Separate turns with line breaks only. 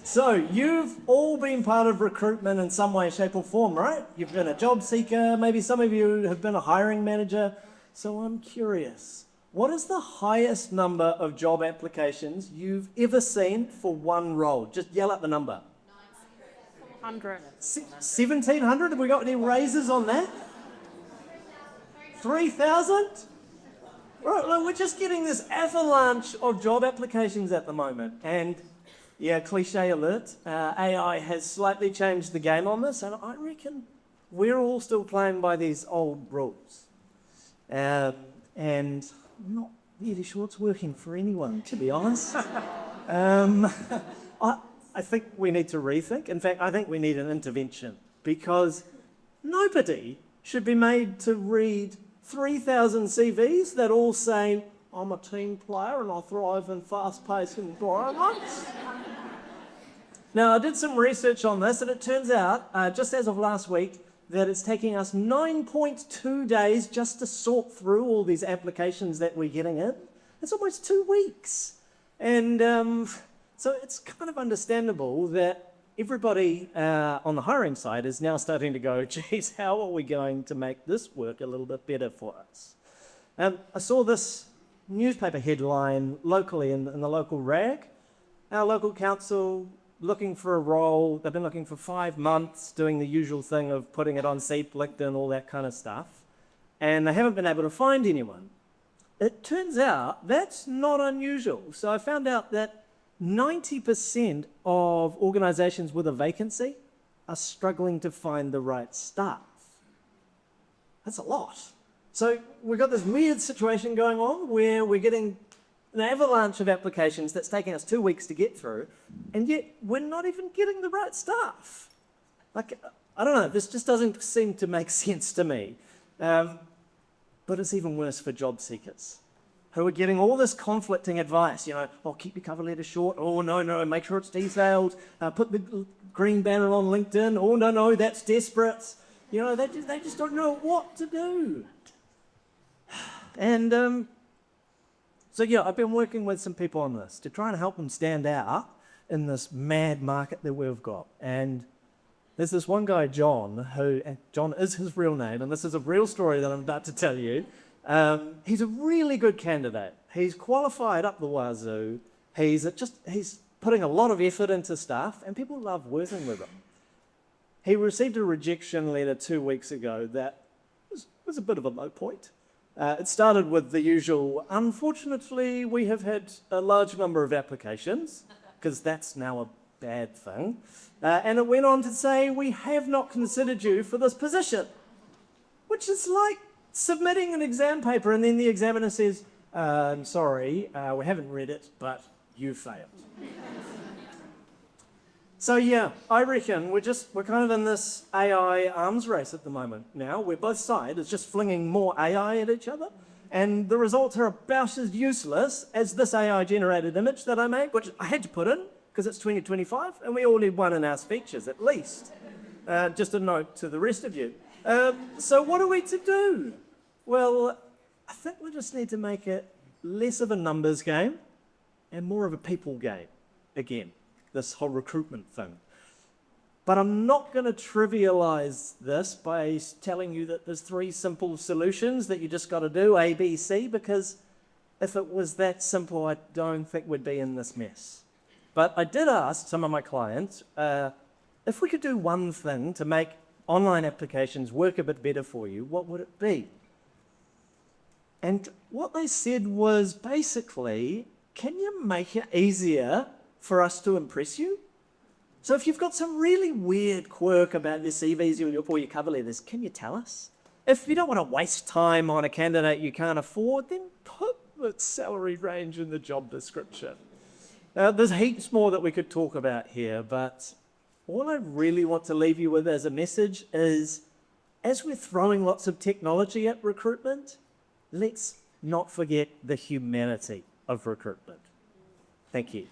So you've all been part of recruitment in some way, shape or form, right? You've been a job seeker, maybe some of you have been a hiring manager. So I'm curious, what is the highest number of job applications you've ever seen for one role? Just yell out the number.
100.
1,700? Have we got any raises on that? 3,000? Right, look, we're just getting this avalanche of job applications at the moment. And yeah, cliche alert, AI has slightly changed the game on this, and I reckon we're all still playing by these old rules. And I'm not really sure it's working for anyone, to be honest. I think we need to rethink. In fact, I think we need an intervention, because nobody should be made to read 3,000 CVs that all say, I'm a team player and I thrive in fast-paced environments. Now, I did some research on this, and it turns out, just as of last week, that it's taking us 9.2 days just to sort through all these applications that we're getting in. It's almost 2 weeks. And so it's kind of understandable that everybody on the hiring side is now starting to go, geez, how are we going to make this work a little bit better for us? I saw this newspaper headline locally in the local rag. Our local council looking for a role. They've been looking for 5 months, doing the usual thing of putting it on Seek, LinkedIn, all that kind of stuff. And they haven't been able to find anyone. It turns out that's not unusual. So I found out that 90% of organizations with a vacancy are struggling to find the right staff. That's a lot. So we've got this weird situation going on where we're getting an avalanche of applications that's taking us 2 weeks to get through, and yet we're not even getting the right staff. Like, I don't know, this just doesn't seem to make sense to me. But it's even worse for job seekers, who are getting all this conflicting advice, oh, keep your cover letter short, oh, no, make sure it's detailed, put the green banner on LinkedIn, oh, no, that's desperate. They just don't know what to do. And so yeah, I've been working with some people on this to try and help them stand out in this mad market that we've got. And there's this one guy, John, and John is his real name, and this is a real story that I'm about to tell you. He's a really good candidate. He's qualified up the wazoo. He's putting a lot of effort into stuff, and people love working with him. He received a rejection letter 2 weeks ago that was a bit of a low point. It started with the usual, unfortunately, we have had a large number of applications, because that's now a bad thing. And it went on to say, we have not considered you for this position, which is like submitting an exam paper and then the examiner says, I'm sorry, we haven't read it, but you failed. So yeah, I reckon we're kind of in this AI arms race at the moment now, where both sides is just flinging more AI at each other, and the results are about as useless as this AI-generated image that I made, which I had to put in, because it's 2025, and we all need one in our speeches, at least. Just a note to the rest of you. So what are we to do? Well, I think we just need to make it less of a numbers game and more of a people game again. This whole recruitment thing. But I'm not going to trivialize this by telling you that there's 3 simple solutions that you just got to do, A, B, C, because if it was that simple, I don't think we'd be in this mess. But I did ask some of my clients if we could do one thing to make online applications work a bit better for you, what would it be? And what they said was basically, can you make it easier for us to impress you? So if you've got some really weird quirk about your CVs or your cover letters, can you tell us? If you don't want to waste time on a candidate you can't afford, then put the salary range in the job description. Now, there's heaps more that we could talk about here, but all I really want to leave you with as a message is, as we're throwing lots of technology at recruitment, let's not forget the humanity of recruitment. Thank you.